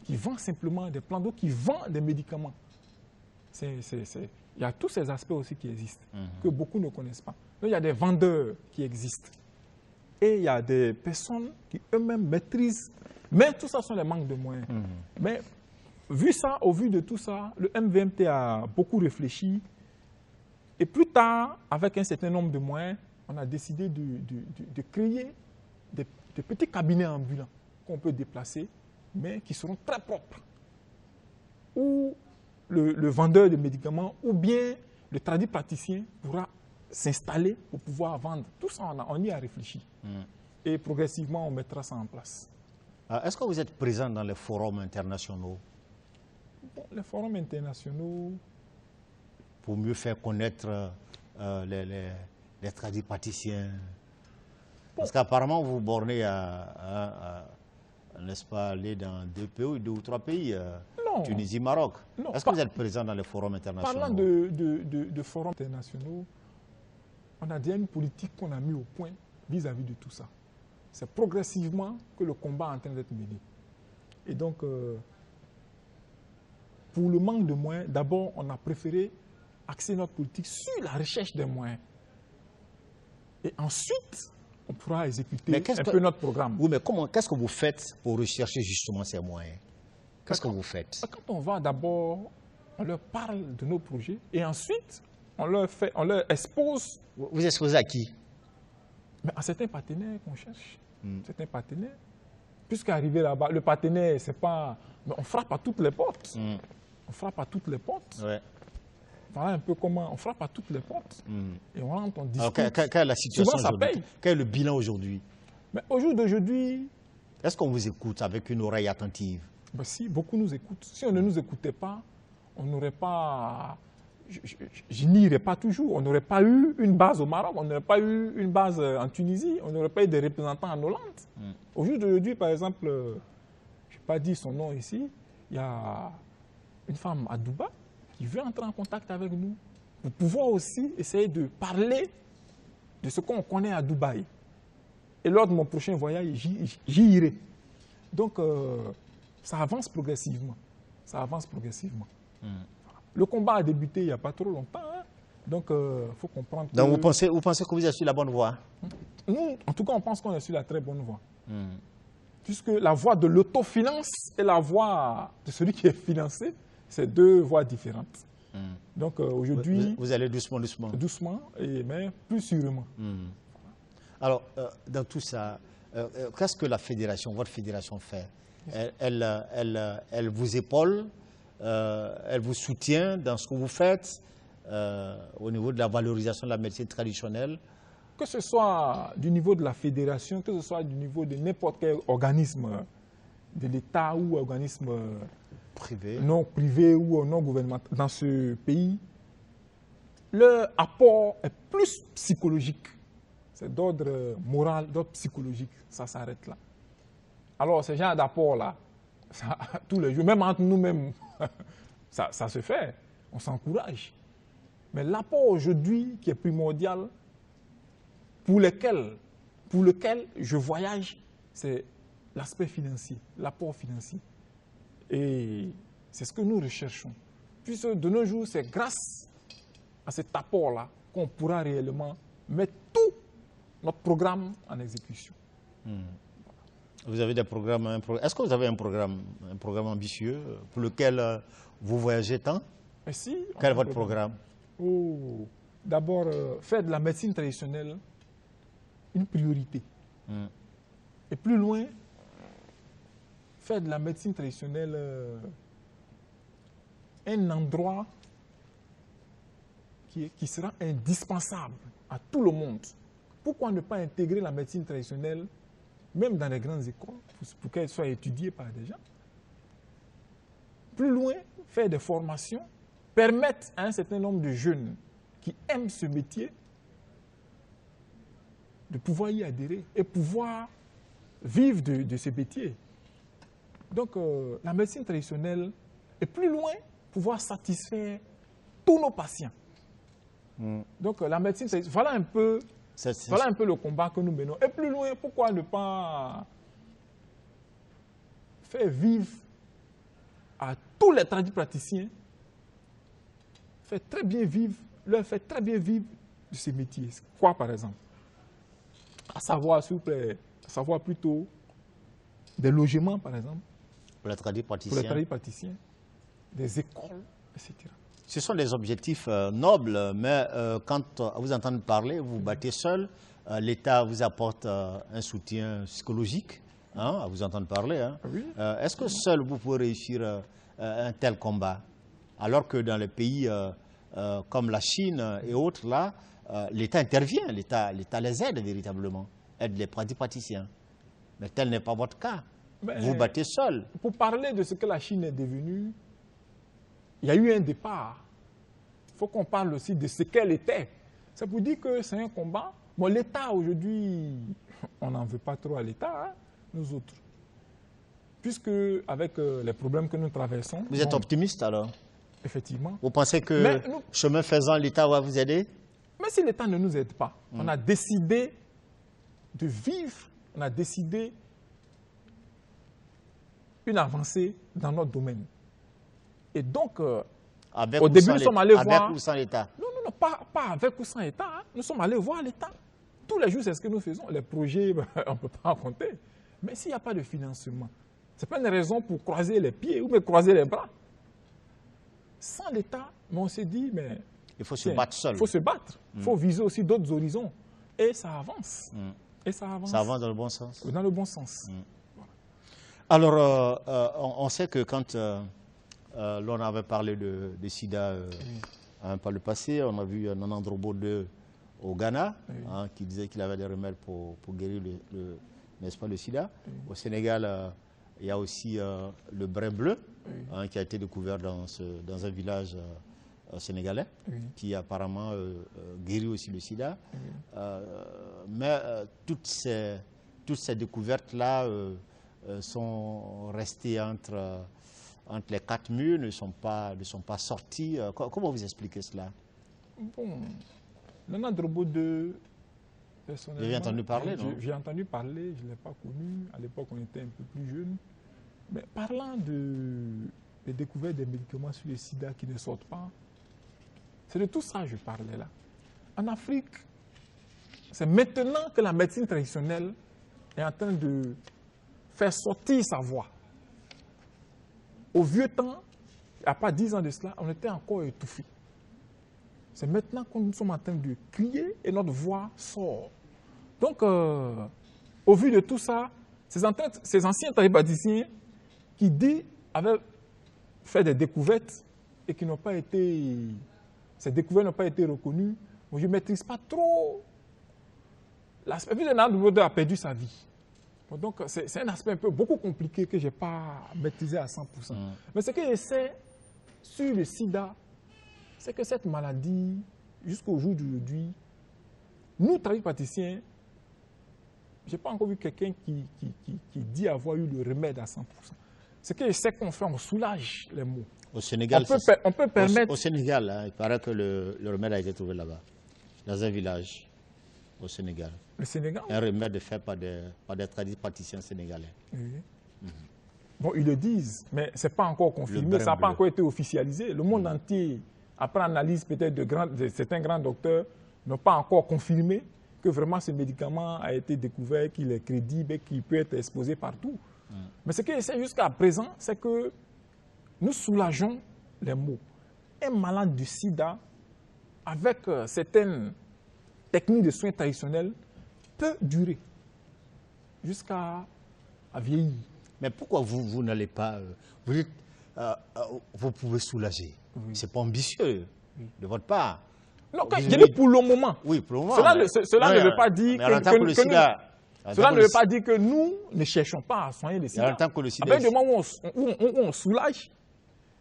qui vend simplement des plans d'eau, qui vend des médicaments. Il y a tous ces aspects aussi qui existent, que beaucoup ne connaissent pas. Donc, il y a des vendeurs qui existent. Et il y a des personnes qui eux-mêmes maîtrisent. Mais tout ça sont des manques de moyens. Mais vu ça, au vu de tout ça, le MVMT a beaucoup réfléchi. Et plus tard, avec un certain nombre de moyens, on a décidé de créer des petits cabinets ambulants qu'on peut déplacer, mais qui seront très propres. Où le vendeur de médicaments ou bien le tradipraticien pourra s'installer pour pouvoir vendre. Tout ça, on y a réfléchi. Et progressivement, on mettra ça en place. Est-ce que vous êtes présent dans les forums internationaux? Bon, les forums internationaux... Pour mieux faire connaître les tradipraticiens. Parce qu'apparemment, vous bornez n'est-ce pas, aller dans deux ou trois pays, Tunisie, Maroc. Est-ce que vous êtes présent dans les forums internationaux? Parlant de forums internationaux, on a déjà une politique qu'on a mis au point vis-à-vis de tout ça. C'est progressivement que le combat est en train d'être mené. Et donc, pour le manque de moyens, d'abord, on a préféré axer notre politique sur la recherche des moyens. Et ensuite, on pourra exécuter un peu notre programme. Oui, mais qu'est-ce que vous faites pour rechercher justement ces moyens? Qu'est-ce que vous faites? Quand on va d'abord, on leur parle de nos projets et ensuite, on leur expose. Vous exposez à qui? Mais à certains partenaires qu'on cherche. Certains partenaires. Puisqu'arriver là-bas, le partenaire, c'est pas... Mais on frappe à toutes les portes. On frappe à toutes les portes. Ouais. Voilà un peu comment on frappe à toutes les portes. Et on rentre, on discute. Alors, quelle est la situation aujourd'hui? Quel est le bilan aujourd'hui? Mais au jour d'aujourd'hui... Est-ce qu'on vous écoute avec une oreille attentive? Ben si, beaucoup nous écoutent. Si on ne nous écoutait pas, on n'aurait pas... Je n'irais pas toujours. On n'aurait pas eu une base au Maroc, on n'aurait pas eu une base en Tunisie, on n'aurait pas eu des représentants en Hollande. Au jour d'aujourd'hui, par exemple, je n'ai pas dit son nom ici, il y a une femme à Dubaï qui veut entrer en contact avec nous pour pouvoir aussi essayer de parler de ce qu'on connaît à Dubaï. Et lors de mon prochain voyage, j'y irai. Donc, ça avance progressivement. Ça avance progressivement. Le combat a débuté il n'y a pas trop longtemps. Hein. Donc, il faut comprendre que... Donc, vous pensez que vous êtes sur la bonne voie? Nous, en tout cas, on pense qu'on est sur la très bonne voie. Puisque la voie de l'autofinance et la voie de celui qui est financé, c'est deux voies différentes. Donc, aujourd'hui... Vous allez doucement, doucement. Doucement, mais plus sûrement. Alors, dans tout ça, qu'est-ce que la fédération, votre fédération fait? Elle vous épaule, elle vous soutient dans ce que vous faites au niveau de la valorisation de la médecine traditionnelle? Que ce soit du niveau de la fédération, que ce soit du niveau de n'importe quel organisme de l'État ou organisme privé, non privé ou non gouvernemental dans ce pays, leur apport est plus psychologique. C'est d'ordre moral, d'ordre psychologique. Ça s'arrête là. Alors, ce genre d'apport-là, tous les jours, même entre nous-mêmes, ça se fait. On s'encourage. Mais l'apport aujourd'hui qui est primordial, pour lequel je voyage, c'est l'aspect financier, l'apport financier. Et c'est ce que nous recherchons. Puisque de nos jours, c'est grâce à cet apport-là qu'on pourra réellement mettre tout notre programme en exécution. Vous avez des programmes... Est-ce que vous avez un programme ambitieux pour lequel vous voyagez tant? Si, quel est votre programme? D'abord, faire de la médecine traditionnelle une priorité. Et plus loin, faire de la médecine traditionnelle un endroit qui sera indispensable à tout le monde. Pourquoi ne pas intégrer la médecine traditionnelle, même dans les grandes écoles, pour qu'elle soit étudiée par des gens? Plus loin, faire des formations, permettre à un certain nombre de jeunes qui aiment ce métier de pouvoir y adhérer et pouvoir vivre de ce métier. Donc, la médecine traditionnelle, et plus loin, pouvoir satisfaire tous nos patients. Donc, la médecine traditionnelle, voilà un peu le combat que nous menons. Et plus loin, pourquoi ne pas faire vivre à tous les tradipraticiens, leur fait très bien vivre de ces métiers. Quoi, par exemple? À savoir, s'il vous plaît, à savoir plutôt des logements, par exemple, pour les tradipraticiens, des écoles, etc. Ce sont des objectifs nobles, mais quand vous entendez parler, vous vous battez seul. L'État vous apporte un soutien psychologique, hein, à vous entendre parler. Hein. Oui. Est-ce que seul vous pouvez réussir un tel combat? Alors que dans les pays comme la Chine et autres, là, l'État intervient, l'État les aide véritablement, aide les tradipraticiens. Mais tel n'est pas votre cas. Ben, vous vous battez seul. Pour parler de ce que la Chine est devenue, il y a eu un départ. Il faut qu'on parle aussi de ce qu'elle était. C'est pour dire que c'est un combat. Bon, l'État aujourd'hui, on n'en veut pas trop à l'État, hein, nous autres. Puisque avec les problèmes que nous traversons... Vous êtes optimiste alors? Effectivement. Vous pensez que, chemin faisant, l'État va vous aider? Mais si l'État ne nous aide pas, on a décidé de vivre, on a décidé une avancée dans notre domaine. Et donc, au début, nous sommes allés voir... Avec ou sans l'État? Non, pas avec ou sans l'État. Hein. Nous sommes allés voir l'État. Tous les jours, c'est ce que nous faisons. Les projets, on ne peut pas en compter. Mais s'il n'y a pas de financement, ce n'est pas une raison pour croiser les pieds ou me croiser les bras. Sans l'État, on s'est dit, mais... Il faut se battre seul. Il faut se battre. Il faut viser aussi d'autres horizons. Et ça avance. Et ça avance. Ça avance dans le bon sens. Dans le bon sens. Voilà. Alors, on sait que quand l'on avait parlé de sida par le passé, on a vu Nana Ndrobo II au Ghana, hein, qui disait qu'il avait des remèdes pour guérir n'est-ce pas, le sida. Au Sénégal, il y a aussi le brin bleu, hein, qui a été découvert dans un village sénégalais, qui apparemment guérit aussi le sida. Mais toutes ces découvertes-là sont restées entre les quatre murs, ne sont pas sorties. Comment vous expliquez cela? Bon, Nana Ndrobo II, personnellement... Vous avez entendu parler, non? J'ai entendu parler, je ne l'ai pas connu. À l'époque, on était un peu plus jeunes. Mais parlant des découvertes des médicaments sur le sida qui ne sortent pas, c'est de tout ça que je parlais là. En Afrique, c'est maintenant que la médecine traditionnelle est en train de faire sortir sa voix. Au vieux temps, il n'y a pas 10 ans de cela, on était encore étouffés. C'est maintenant que nous sommes en train de crier et notre voix sort. Donc, au vu de tout ça, ces anciens tradipraticiens qui avaient fait des découvertes et qui n'ont pas été... Ces découvertes n'ont pas été reconnues. Moi, je ne maîtrise pas trop l'aspect. Puis, Nana Ndrobo II a perdu sa vie. Bon, donc, c'est un aspect beaucoup compliqué que je n'ai pas maîtrisé à 100%. Mais ce que je sais sur le sida, c'est que cette maladie, jusqu'au jour d'aujourd'hui, nous, tradipraticiens, je n'ai pas encore vu quelqu'un qui dit avoir eu le remède à 100%. Ce que je sais qu'on fait, on soulage les maux. Au Sénégal, on peut permettre... Au Sénégal, hein, il paraît que le remède a été trouvé là-bas, dans un village au Sénégal. Le Sénégal? Un remède fait par des tradipraticiens sénégalais. Oui. Bon, ils le disent, mais ce n'est pas encore confirmé, ça n'a pas encore été officialisé. Le monde entier, après analyse peut-être de certains grands docteurs, n'ont pas encore confirmé que vraiment ce médicament a été découvert, qu'il est crédible et qu'il peut être exposé partout. Mais ce que je sais jusqu'à présent, c'est que nous soulageons les maux. Un malade du sida, avec certaines techniques de soins traditionnels, peut durer jusqu'à vieillir. Mais pourquoi vous n'allez pas... vous dites, vous pouvez soulager. Ce n'est pas ambitieux de votre part. Non, je dis pour le moment. Oui, pour le moment. Cela ne veut pas dire cela ne veut pas dire que nous ne cherchons pas à soigner le sida. À partir du moment où on soulage,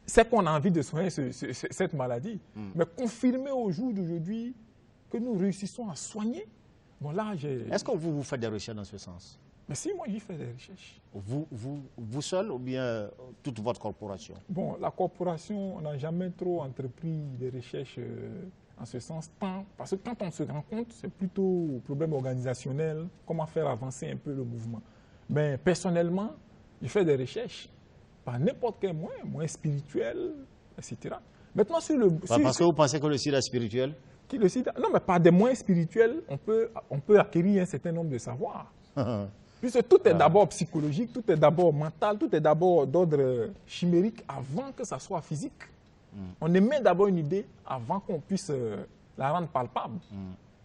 c'est qu'on a envie de soigner cette maladie. Mais confirmer au jour d'aujourd'hui que nous réussissons à soigner, bon là, est-ce que vous faites des recherches dans ce sens? Mais si, moi, j'y fais des recherches. Vous seul ou bien toute votre corporation? Bon, la corporation, on n'a jamais trop entrepris des recherches en ce sens, parce que quand on se rend compte, c'est plutôt un problème organisationnel, comment faire avancer un peu le mouvement. Mais personnellement, je fais des recherches. par n'importe quel moyen spirituel, etc. Maintenant, sur le... Parce que vous pensez que le sida est spirituel? Le sida, non, mais par des moyens spirituels, on peut acquérir un certain nombre de savoirs. Puisque tout est d'abord psychologique, tout est d'abord mental, tout est d'abord d'ordre chimérique avant que ça soit physique. On émet d'abord une idée avant qu'on puisse la rendre palpable.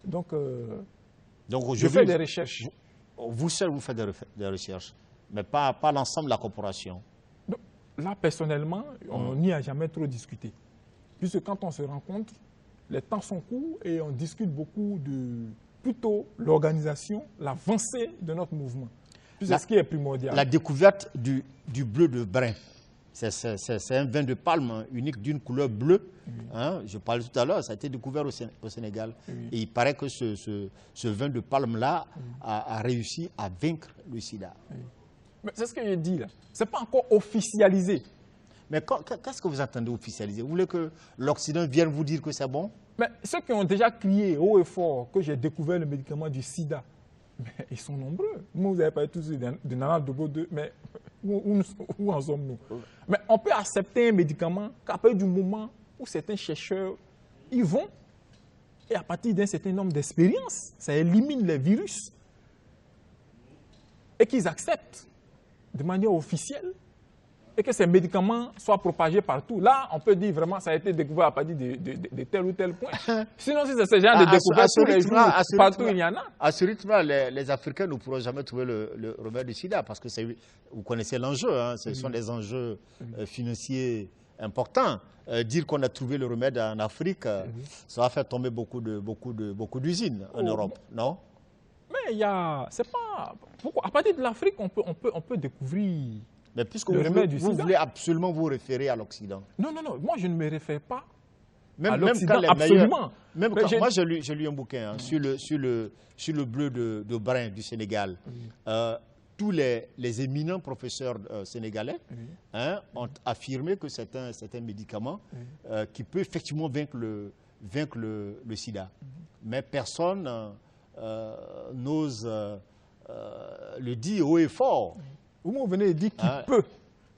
Donc je fais des recherches. Vous seul, vous faites des recherches, mais pas l'ensemble de la corporation. Donc, là, personnellement, on n'y a jamais trop discuté. Puisque quand on se rencontre, les temps sont courts et on discute beaucoup de plutôt l'organisation, l'avancée de notre mouvement. C'est ce qui est primordial. La découverte du bleu de brin, c'est un vin de palme unique d'une couleur bleue. Hein, je parlais tout à l'heure, ça a été découvert au Sénégal. Et il paraît que ce vin de palme-là a réussi à vaincre le sida. C'est ce que j'ai dit là. Ce n'est pas encore officialisé. Mais qu'est-ce que vous attendez officialiser? Vous voulez que l'Occident vienne vous dire que c'est bon? Mais ceux qui ont déjà crié haut et fort que j'ai découvert le médicament du sida, mais ils sont nombreux. Moi, vous avez parlé tous de Nana Dogo 2, mais où en sommes-nous? Mais on peut accepter un médicament qu'à partir du moment où certains chercheurs y vont, et à partir d'un certain nombre d'expériences, ça élimine les virus, et qu'ils acceptent de manière officielle, et que ces médicaments soient propagés partout. Là, on peut dire vraiment ça a été découvert à partir de tel ou tel point. Sinon, si c'est ce genre de découverte, tous les jours, partout il y en a. À ce rythme-là, les Africains ne pourront jamais trouver le remède du sida, parce que vous connaissez l'enjeu, hein, ce sont des enjeux financiers importants. Dire qu'on a trouvé le remède en Afrique, ça va faire tomber beaucoup d'usines en Europe, non? Mais il y a... C'est pas... Pourquoi? À partir de l'Afrique, on peut découvrir... Mais puisque vous voulez absolument vous référer à l'Occident. Non, moi je ne me réfère pas à même l'Occident, absolument. Moi j'ai lu un bouquin hein, sur le bleu de brin du Sénégal. Tous les éminents professeurs sénégalais ont affirmé que c'est un médicament qui peut effectivement vaincre le sida. Mais personne n'ose le dire haut et fort. Vous venez de dire qu'il peut.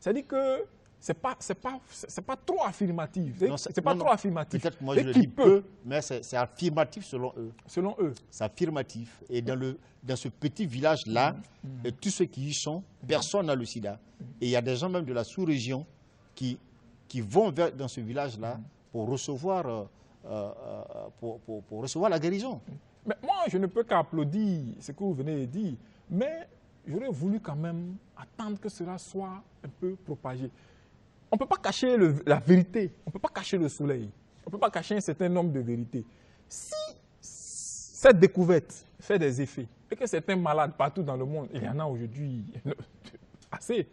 C'est-à-dire que ce n'est pas trop affirmatif. C'est pas trop affirmatif. Peut-être moi je le dis peu, mais c'est affirmatif selon eux. Selon eux. C'est affirmatif. Et dans ce petit village-là, et tous ceux qui y sont, personne n'a le sida. Et il y a des gens même de la sous-région qui vont dans ce village-là pour recevoir la guérison. Mais moi, je ne peux qu'applaudir ce que vous venez de dire. Mais j'aurais voulu quand même attendre que cela soit un peu propagé. On ne peut pas cacher la vérité, on ne peut pas cacher le soleil, on ne peut pas cacher un certain nombre de vérités. Si cette découverte fait des effets et que certains malades partout dans le monde, il y en a aujourd'hui assez,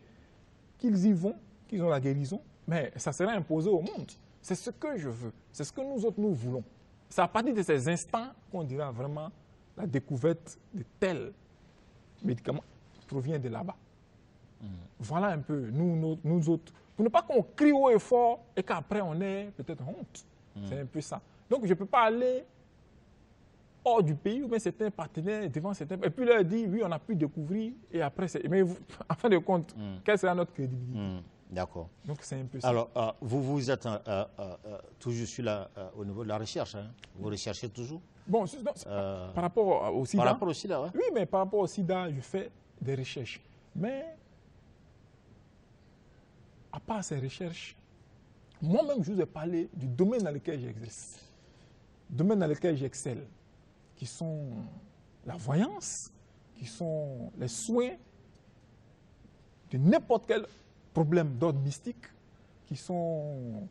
qu'ils y vont, qu'ils ont la guérison, mais ça sera imposé au monde. C'est ce que je veux, c'est ce que nous autres nous voulons. C'est à partir de ces instants qu'on dira vraiment la découverte de tels médicaments provient de là-bas. Voilà un peu, nous autres. Pour ne pas qu'on crie haut et fort et qu'après on ait peut-être honte. C'est un peu ça. Donc je ne peux pas aller hors du pays ou bien certains partenaires devant certains... Et puis leur dire, oui, on a pu découvrir et après... Mais en fin de compte, quelle sera notre crédibilité? D'accord. Donc c'est un peu ça. Alors, vous êtes toujours sur au niveau de la recherche, hein? Vous recherchez toujours? Bon, par rapport au sida... Par rapport au sida, oui. Oui, mais par rapport au sida, je fais des recherches. Mais, à part ces recherches, moi-même, je vous ai parlé du domaine dans lequel j'exerce, le domaine dans lequel j'excelle, qui sont la voyance, qui sont les soins de n'importe quel problème d'ordre mystique, qui sont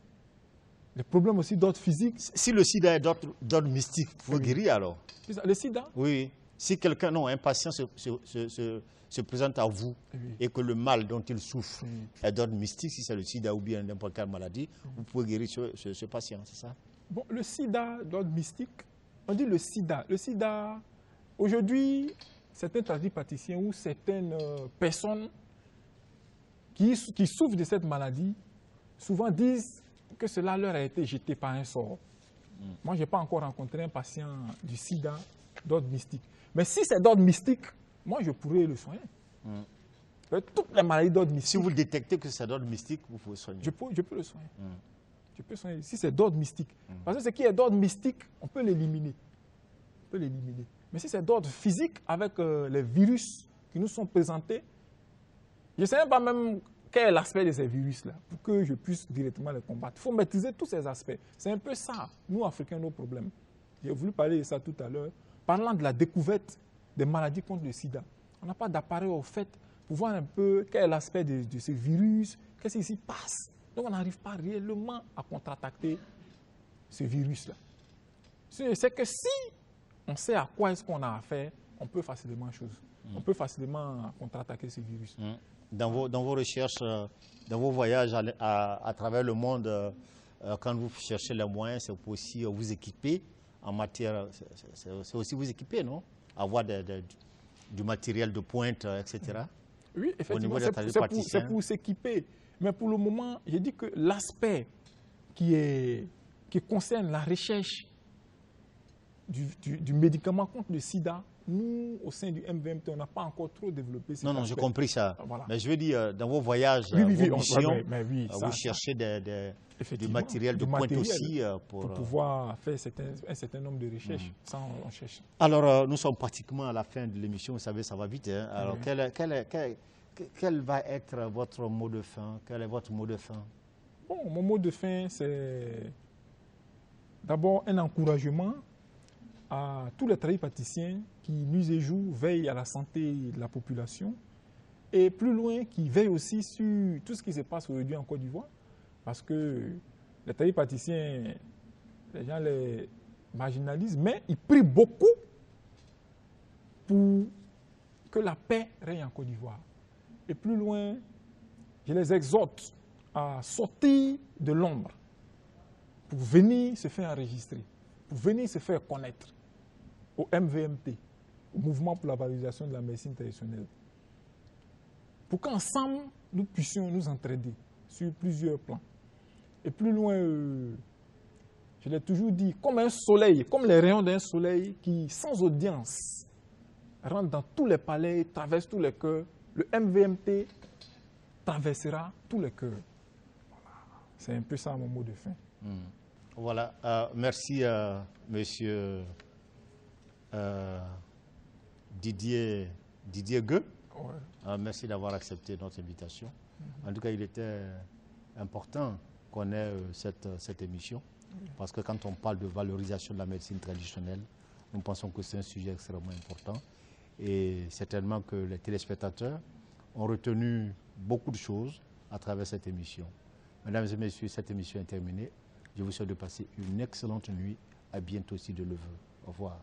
les problèmes aussi d'ordre physique. Si le sida est d'ordre mystique, il faut guérir alors? Le sida? Oui. Si quelqu'un, un patient se présente à vous et que le mal dont il souffre est d'ordre mystique, si c'est le sida ou bien n'importe quelle maladie, vous pouvez guérir ce patient, c'est ça? Bon, le sida d'ordre mystique, on dit le sida. Le sida, aujourd'hui, certains tradipraticiens ou certaines personnes qui souffrent de cette maladie, souvent disent que cela leur a été jeté par un sort. Moi, je n'ai pas encore rencontré un patient du sida d'ordre mystique. Mais si c'est d'ordre mystique, moi, je pourrais le soigner. toutes les maladies d'ordre mystique. Si vous détectez que c'est d'ordre mystique, vous pouvez soigner. Je peux le soigner. Je peux soigner. Si c'est d'ordre mystique. Parce que ce qui est d'ordre mystique, on peut l'éliminer. Mais si c'est d'ordre physique, avec les virus qui nous sont présentés, je ne sais pas même quel est l'aspect de ces virus-là pour que je puisse directement les combattre. Il faut maîtriser tous ces aspects. C'est un peu ça, nous, Africains, nos problèmes. J'ai voulu parler de ça tout à l'heure. Parlant de la découverte des maladies contre le sida, on n'a pas d'appareil au fait pour voir un peu quel est l'aspect de ces virus, qu'est-ce qui s'y passe. Donc, on n'arrive pas réellement à contre-attaquer ce virus-là. C'est que si on sait à quoi est-ce qu'on a affaire, on peut facilement On peut facilement contre-attaquer ce virus. Dans vos recherches, dans vos voyages à travers le monde, quand vous cherchez les moyens, c'est pour aussi vous équiper en matière, c'est aussi vous équiper, non? Avoir du matériel de pointe, etc. Oui, effectivement, c'est pour s'équiper. Mais pour le moment, j'ai dit que l'aspect qui concerne la recherche du médicament contre le sida, nous, au sein du MVMT, on n'a pas encore trop développé cet aspect. Non, j'ai compris ça. Voilà. Mais je veux dire, dans vos voyages, vos missions, vous cherchez du matériel de pointe aussi pour pouvoir faire un certain nombre de recherches. Ça, on cherche. Alors, nous sommes pratiquement à la fin de l'émission. Vous savez, ça va vite. Hein? Alors, quel va être votre mot de fin? Quel est votre mot de fin? Bon, mon mot de fin, c'est d'abord un encouragement à tous les tradipraticiens qui, nuit et jour, veillent à la santé de la population et plus loin, qui veillent aussi sur tout ce qui se passe aujourd'hui en Côte d'Ivoire. Parce que les tradipraticiens, les gens les marginalisent, mais ils prient beaucoup pour que la paix règne en Côte d'Ivoire. Et plus loin, je les exhorte à sortir de l'ombre pour venir se faire enregistrer, pour venir se faire connaître au MVMT, au Mouvement pour la valorisation de la médecine traditionnelle, pour qu'ensemble, nous puissions nous entraider sur plusieurs plans. Et plus loin, je l'ai toujours dit, comme un soleil, comme les rayons d'un soleil qui, sans audience, rentre dans tous les palais, traverse tous les cœurs, le MVMT traversera tous les cœurs. Voilà. C'est un peu ça mon mot de fin. Voilà. Merci, monsieur Didier Gueux. Ouais. Merci d'avoir accepté notre invitation. En tout cas, il était important qu'on ait cette émission, parce que quand on parle de valorisation de la médecine traditionnelle, nous pensons que c'est un sujet extrêmement important. Et certainement que les téléspectateurs ont retenu beaucoup de choses à travers cette émission. Mesdames et messieurs, cette émission est terminée. Je vous souhaite de passer une excellente nuit. À bientôt si de le veut. Au revoir.